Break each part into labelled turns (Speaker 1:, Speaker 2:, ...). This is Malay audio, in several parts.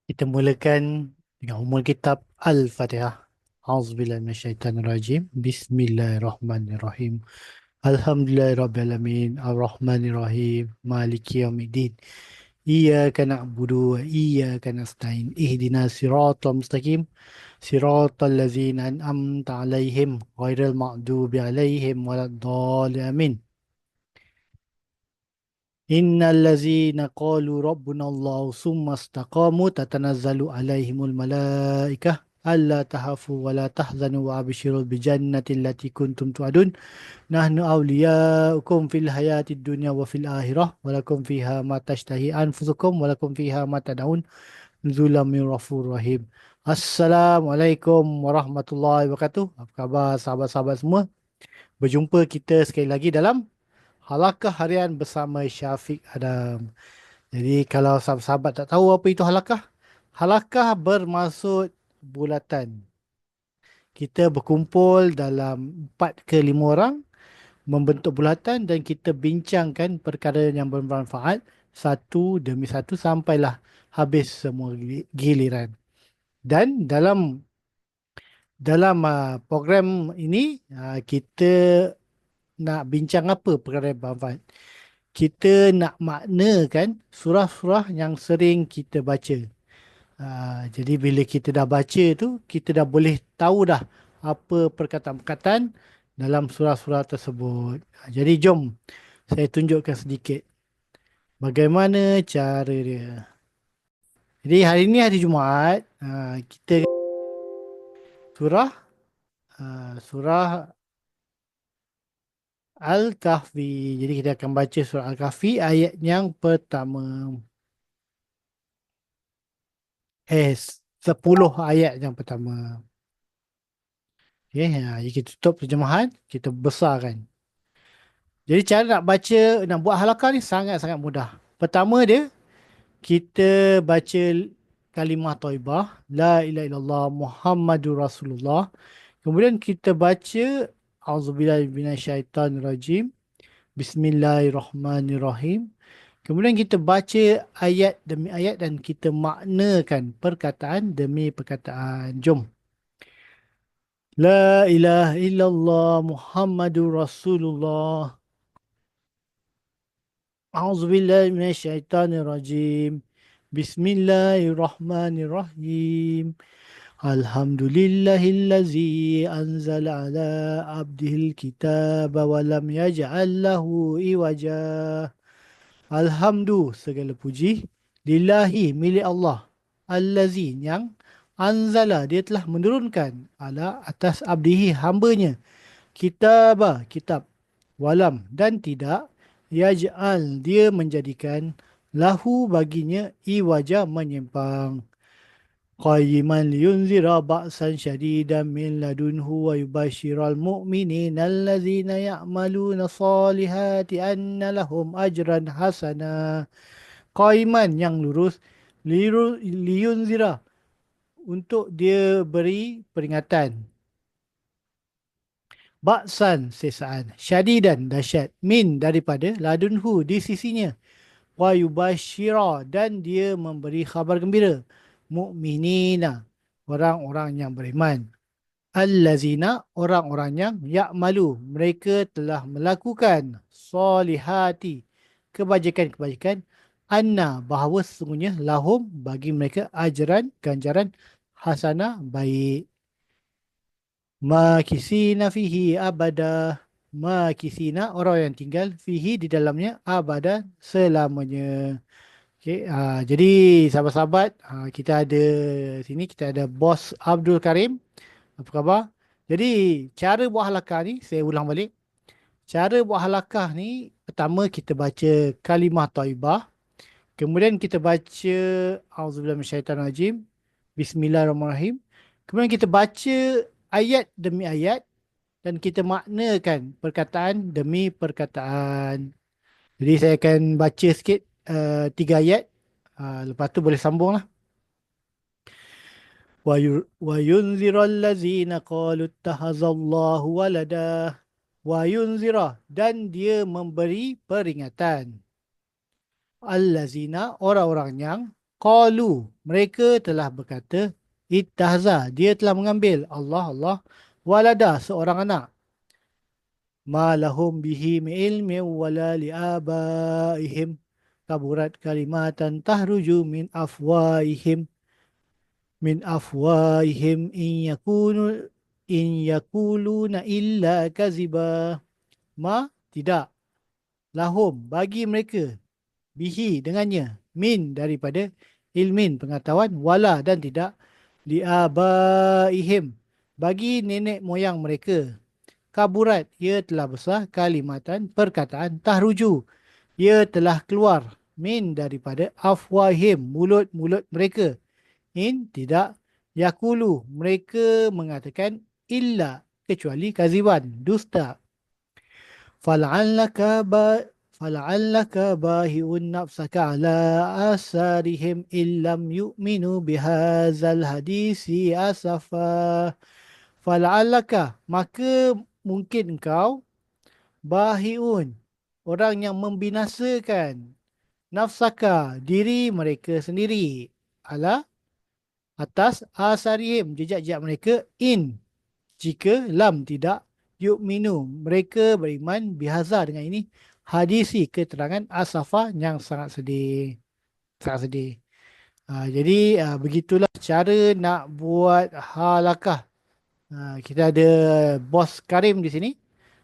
Speaker 1: Kita mulakan dengan umul kitab Al-Fatihah. A'udzubillahi minasyaitanirrajim. Bismillahirrahmanirrahim. Alhamdulillahirrabbilalamin. Ar-Rahmanirrahim. Maliki yaumiddin. Iyyaka na'budu wa iyyaka nasta'in. Ihdinas siratal mustaqim. Siratal ladzina an'amta 'alaihim ghairil maghdubi 'alaihim waladdallin. Amin. Innal ladzina qalu rabbuna Allah summa istaqamu tatanazzalu alaihimul malaikah alla tahafu wa la tahzanu wa abshiru bil jannati allati kuntum tu'adun nahnu awliyaukum fil hayatid dunya wa fil akhirah wa lakum fiha ma tashtahi anfusukum wa lakum fiha ma tad'un nuzulam min ghafurur rahim. Assalamualaikum warahmatullahi wabarakatuh. Apa khabar sahabat-sahabat semua? Berjumpa kita sekali lagi dalam Halakah Harian bersama Syafiq Adam. Jadi kalau sahabat-sahabat tak tahu apa itu halakah, halakah bermaksud bulatan. Kita berkumpul dalam 4 ke 5 orang membentuk bulatan dan kita bincangkan perkara yang bermanfaat satu demi satu sampailah habis semua giliran. Dan dalam program ini kita nak bincang apa perkara yang bermanfaat. Kita nak maknakan surah-surah yang sering kita baca. Jadi bila kita dah baca tu, kita dah boleh tahu dah apa perkataan-perkataan dalam surah-surah tersebut. Jadi jom saya tunjukkan sedikit bagaimana cara dia. Jadi hari ini hari Jumaat, kita surah surah Al-Kahfi. Jadi kita akan baca surah Al-Kahfi ayat yang pertama. 10 ayat yang pertama. Okay, jadi kita tutup terjemahan, kita besarkan. Jadi cara nak baca, nak buat halakah ni sangat-sangat mudah. Pertama dia, kita baca kalimah Thaibah, La ilaha illallah Muhammadur Rasulullah. Kemudian kita baca, Auzubillahi minasyaitanirrajim, Bismillahirrahmanirrahim. Kemudian kita baca ayat demi ayat dan kita maknakan perkataan demi perkataan. Jom. La ilaha illallah Muhammadur Rasulullah. A'udzubillahi minasyaitanirrajim. Bismillahirrahmanirrahim. Alhamdulillahillazi anzala ala abdihil kitaba wa lam yaj'al lahu iwaja. Alhamdu segala puji lillahi milik Allah. Allazi yang anzala dia telah menurunkan ala atas abdihi hambanya kitab walam dan tidak yaj'al dia menjadikan lahu baginya iwaja menyimpang qayyiman liyunzira ba'san syadidan min ladunhu wa yubashiral mu'minina allazina ya'maluna salihati anna lahum ajran hasana. Qayyiman yang lurus, liyunzira untuk dia beri peringatan, Baksan sesaan, syadidan dahsyat, min daripada, ladunhu di sisinya, wa yubashira dan dia memberi khabar gembira, mu'minina orang-orang yang beriman, allazina orang-orang yang ya'malu mereka telah melakukan solihati kebajikan-kebajikan, anna bahawa sesungguhnya lahum bagi mereka ajran ganjaran hasanah baik. Makisina fihi abada. Makisina orang yang tinggal fihi di dalamnya abada selamanya. Okay, jadi sahabat-sahabat, kita ada sini kita ada Bos Abdul Karim. Apa khabar? Jadi cara buat halakah ni saya ulang balik. Cara buat halakah ni pertama kita baca kalimah Thaibah. Kemudian kita baca Auzubillahi minasyaitanirrajim. Bismillahirrahmanirrahim. Kemudian kita baca ayat demi ayat dan kita maknakan perkataan demi perkataan. Jadi saya akan baca sikit 3 ayat. Lepas tu boleh sambung lah. Wa yunzira allazina qalu ittakhazallahu walada. Wa yunzira dan dia memberi peringatan. Allazina orang-orang yang Qalu, mereka telah berkata, ittahza, dia telah mengambil Allah walada, seorang anak. Ma lahum bihi min ilmin wala liabaihim. Kaburat kalimatan tahruju min afwaihim in yakuluna illa kaziba. Ma, tidak, lahum, bagi mereka, bihi, dengannya, min, daripada, ilmin, pengetahuan, wala, dan tidak, liabaihim, bagi nenek moyang mereka, kaburat, ia telah besar, kalimatan, perkataan, tahruju, ia telah keluar, min, daripada, afwahim, mulut-mulut mereka, tidak, yakulu, mereka mengatakan, illa, kecuali, kaziban, dusta. فلعلك با فلعلك باهئ نفسك على آثارهم إن لم يؤمنوا بهذا الحديث أسفا. Fala'allaka, maka mungkin engkau, bahiun, orang yang membinasakan, nafsaka, diri mereka sendiri, ala, atas, asarihim, jejak-jejak mereka, jika, lam, tidak, yu'minu, mereka beriman, bihaza, dengan ini, hadisi, keterangan, asafa, yang sangat sedih. Sangat sedih. Jadi, begitulah cara nak buat halakah. Kita ada Bos Karim di sini.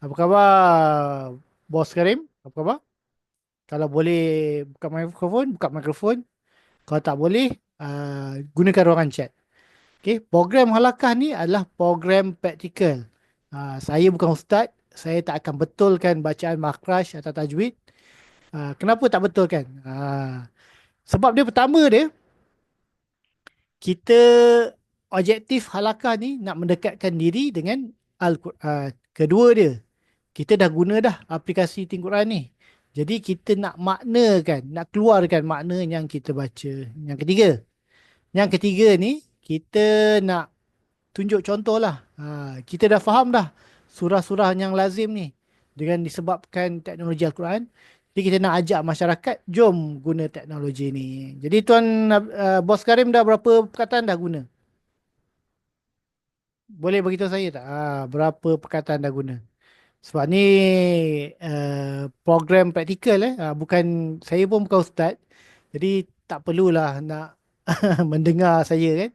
Speaker 1: Apa khabar, Bos Karim? Apa khabar? Kalau boleh buka mikrofon. Kalau tak boleh, gunakan ruangan chat. Okay, program halakah ni adalah program praktikal. Saya bukan ustaz, saya tak akan betulkan bacaan makhraj atau tajwid. Kenapa tak betulkan? Sebab dia pertama dia, kita objektif halakah ni nak mendekatkan diri dengan Al-Quran. Kedua dia, kita dah guna dah aplikasi Think Quran ni. Jadi kita nak maknakan, nak keluarkan makna yang kita baca. Yang ketiga ni, kita nak tunjuk contoh lah. Kita dah faham dah surah-surah yang lazim ni. Dengan disebabkan teknologi Al-Quran. Jadi kita nak ajak masyarakat, jom guna teknologi ni. Jadi Tuan Bos Karim dah berapa perkataan dah guna? Boleh beritahu saya tak? Berapa perkataan dah guna? Sebab ni program praktikal bukan, saya pun bukan ustaz. Jadi tak perlulah nak mendengar saya kan.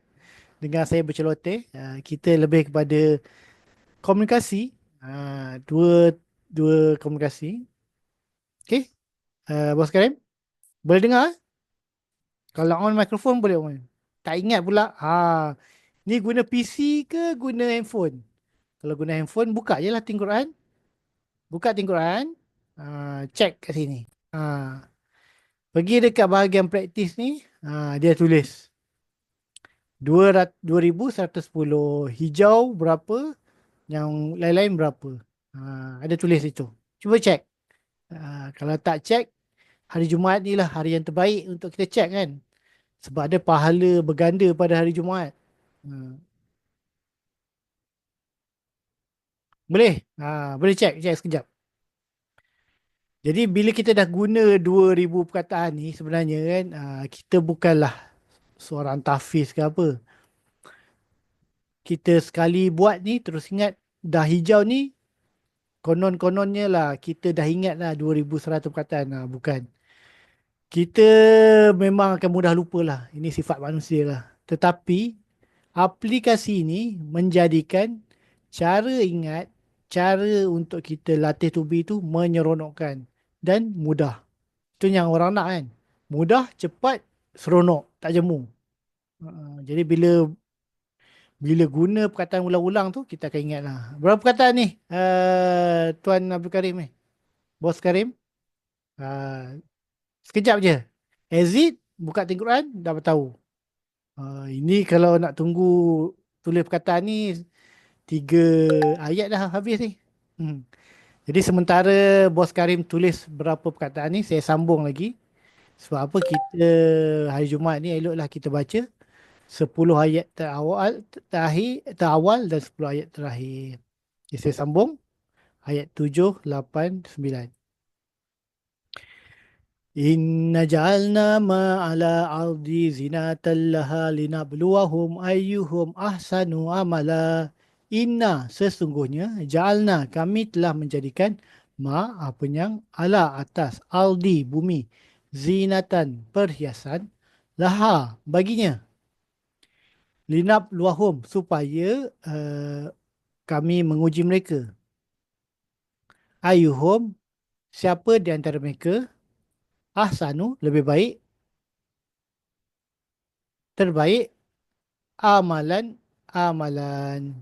Speaker 1: Dengar saya berceloteh. Kita lebih kepada komunikasi. Dua dua komunikasi. Okey, Bos Karim, boleh dengar? Kalau on mikrofon boleh on. Tak ingat pula. Ni guna PC ke guna handphone? Kalau guna handphone, buka je lah Think Quran. Buka Think Quran. Check kat sini. Pergi dekat bahagian praktis ni. Dia tulis 2110. Hijau berapa? Yang lain-lain berapa? Ada tulis itu. Cuba check. Kalau tak check, hari Jumaat ni lah hari yang terbaik untuk kita check kan. Sebab ada pahala berganda pada hari Jumaat. Ha, boleh? Boleh check sekejap. Jadi bila kita dah guna 2000 perkataan ni sebenarnya kan, kita bukanlah seorang tahfiz ke apa. Kita sekali buat ni terus ingat dah hijau ni, konon-kononnya lah kita dah ingat lah 2100 perkataan. Bukan. Kita memang akan mudah lupa lah. Ini sifat manusia lah. Tetapi aplikasi ini menjadikan cara ingat, cara untuk kita latih tubuh itu menyeronokkan dan mudah. Itu yang orang nak kan. Mudah, cepat, seronok, tak jemu. Jadi bila bila guna perkataan ulang-ulang tu, kita akan ingat lah. Berapa perkataan ni, Tuan Abdul Karim ni? Bos Karim? Uh, Sekejap je. Exit, buka Al Quran, dah bertahu. Ini kalau nak tunggu tulis perkataan ni, 3 ayat dah habis ni. Jadi sementara Bos Karim tulis berapa perkataan ni, saya sambung lagi. Sebab apa, kita hari Jumaat ni eloklah kita baca 10 ayat terawal dan 10 ayat terakhir. Jadi saya sambung ayat 7, 8, 9. Inna ja'alna ma'ala ardi zinatan laha linabluwahum ayyuhum ahsanu amala. Inna sesungguhnya ja'alna kami telah menjadikan apa yang ala atas ardi bumi zinatan perhiasan laha baginya linabluwahum supaya kami menguji mereka ayyuhum siapa di antara mereka ahsanu lebih baik terbaik amalan amalan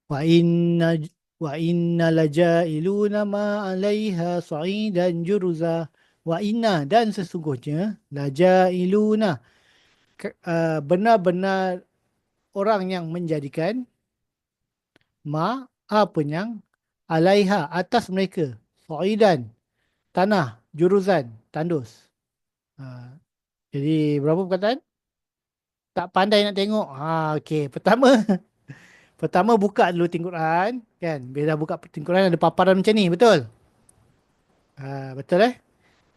Speaker 1: wa inna wa inna lajailuna ma 'alaiha sa'idan juruza wa inna dan sesungguhnya lajailuna benar-benar orang yang menjadikan apa yang 'alaiha atas mereka sa'idan tanah juruzan tandus. Ha, jadi berapa perkataan? Tak pandai nak tengok. Okey. Pertama, pertama buka dulu Tengku Quran, kan? Bila dah buka Tengku Quran ada paparan macam ni, betul? Betul eh?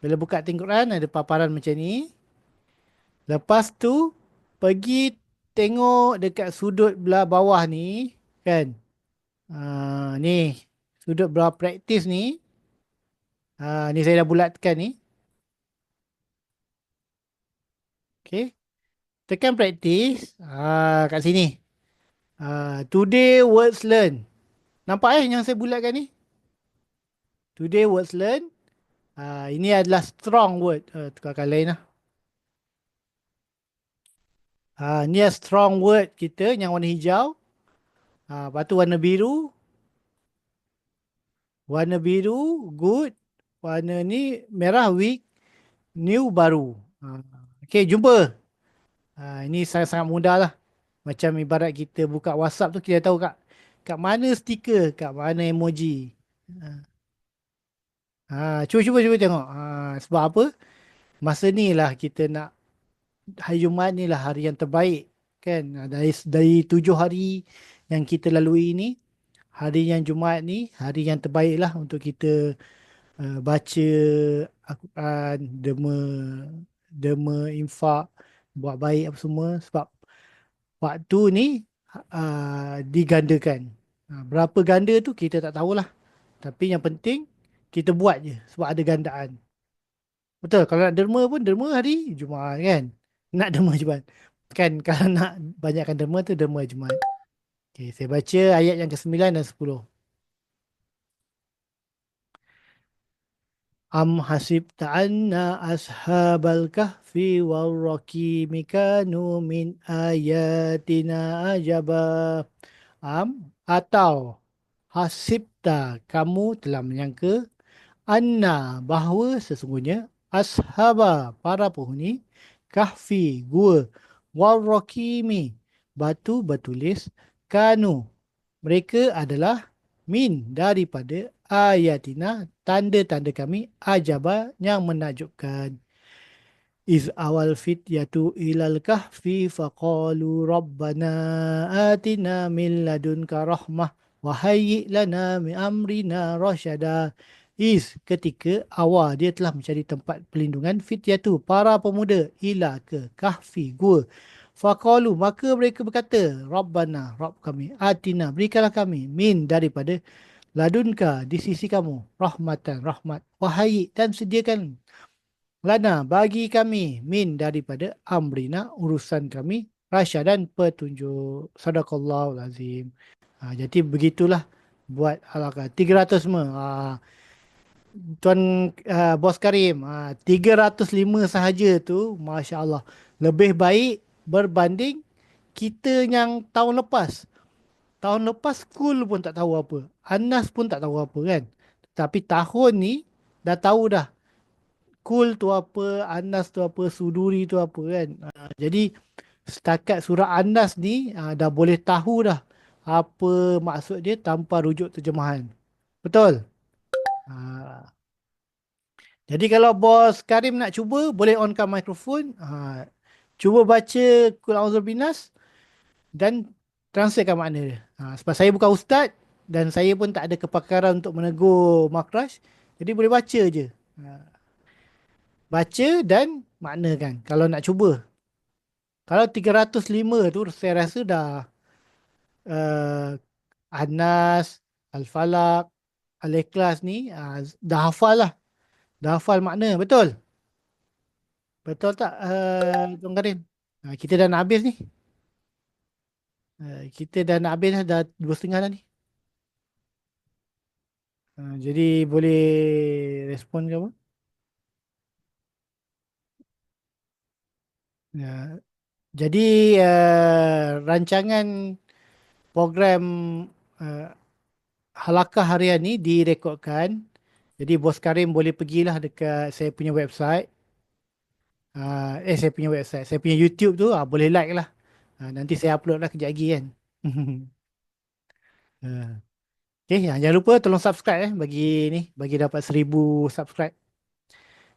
Speaker 1: Bila buka Tengku Quran ada paparan macam ni. Lepas tu pergi tengok dekat sudut belah bawah ni, kan? Ni sudut belah praktis ni. Ni saya dah bulatkan ni. Okey. Tekan praktis. Kat sini. Today words learn. Nampak yang saya bulatkan ni? Today words learn. Ini adalah strong word. Tukarkan lain lah. Ni adalah strong word kita yang warna hijau. Lepas tu warna biru. Warna biru, good. Warna ni merah, weak. New, baru. Okay, jumpa. Ini sangat-sangat mudah lah. Macam ibarat kita buka WhatsApp tu, kita tahu kat mana stiker, kat mana emoji. Cuba tengok. Sebab apa? Masa ni lah kita nak hari Jumaat ni lah hari yang terbaik, kan? Dari 7 hari yang kita lalui ini, hari yang Jumaat ni hari yang terbaik lah untuk kita baca Al-Quran, derma infak, buat baik apa semua. Sebab waktu ni digandakan. Berapa ganda tu kita tak tahulah. Tapi yang penting kita buat je sebab ada gandaan. Betul, kalau nak derma pun derma hari Jumaat, kan? Nak derma Jumaat. Kan kalau nak banyakkan derma tu derma Jumaat. Okay, saya baca ayat yang ke-9 dan 10. Am hasibta anna ashabal kahfi wal raqimi kanu min ayatina ajaba. Atau hasibta kamu telah menyangka anna bahawa sesungguhnya ashaba para penghuni kahfi gua wal raqimi batu bertulis kanu mereka adalah min daripada ayatina tanda-tanda kami ajaba yang menakjubkan. Iz awal fityatu ilal kahfi faqalu rabbana atina min ladunka rahmah wa hayyi lana min amrina rasyada. Ketika awal dia telah mencari tempat pelindungan fityatu para pemuda ila ke kahfi gua. Faqalu maka mereka berkata rabbana rabb kami atina berikanlah kami min daripada ladunka di sisi kamu rahmatan rahmat wahai dan sediakan lana bagi kami min daripada amrina urusan kami rasyadan petunjuk sadaqallahu lazim. Jadi begitulah buat al-Quran 300 semua. Tuan Bos Karim 305 sahaja tu Masya Allah lebih baik berbanding kita yang tahun lepas. Tahun lepas school pun tak tahu apa. Anas pun tak tahu apa, kan. Tapi tahun ni dah tahu dah. Kul tu apa, Anas tu apa, Suduri tu apa, kan. Jadi setakat surah Anas ni dah boleh tahu dah apa maksud dia tanpa rujuk terjemahan. Betul? Ha. Jadi kalau Bos Karim nak cuba, boleh onkan mikrofon. Cuba baca Kul A'udzu Binas dan translatekan makna dia. Sebab saya bukan ustaz dan saya pun tak ada kepakaran untuk menegur makhraj. Jadi boleh baca je. Baca dan maknakan kalau nak cuba. Kalau 305 tu saya rasa dah uh, Anas, Al-Falaq, Al-Ikhlas ni dah hafal lah. Dah hafal makna. Betul? Betul tak Tuan Karim? Kita dah nak habis ni. Kita dah nak habis dah, dah 2:30 dah ni. Jadi boleh respon ke apa? Ya. Jadi rancangan program uh, Halakah harian ni direkodkan. Jadi Bos Karim boleh pergilah dekat saya punya website. Saya punya website. Saya punya YouTube tu boleh like lah. Nanti saya upload lah kejap lagi kan. Ah. Okay, jangan lupa tolong subscribe bagi ni, bagi dapat 1,000 subscribe.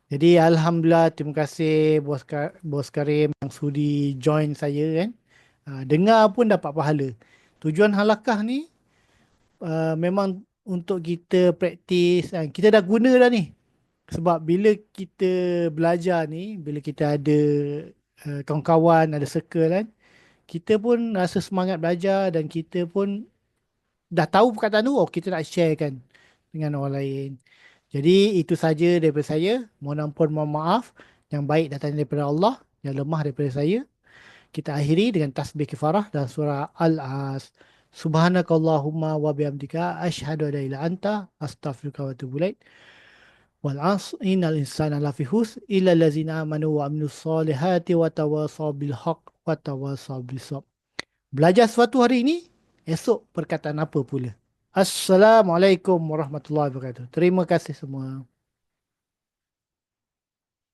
Speaker 1: Jadi Alhamdulillah, terima kasih Bos Karim yang sudi join saya kan. Dengar pun dapat pahala. Tujuan halakah ni memang untuk kita praktis. Kita dah guna dah ni. Sebab bila kita belajar ni, bila kita ada kawan-kawan, ada circle kan, kita pun rasa semangat belajar dan kita pun dah tahu perkataan tu, kita nak sharekan dengan orang lain. Jadi itu saja daripada saya. Mohon ampun, mohon maaf. Yang baik datang daripada Allah, yang lemah daripada saya. Kita akhiri dengan tasbih kifarah dan surah Al-As. Subhanakallahumma wa bihamdika asyhadu an la ilaha illa anta astaghfiruka wa atubu ilaik. Wal 'asr innal insana lafi khusr illa allazina amanu wa amilus solihati wa tawasaw bil haqq wa tawasaw bis sabr. Belajar sesuatu hari ini, esok perkataan apa pula. Assalamualaikum warahmatullahi wabarakatuh. Terima kasih semua.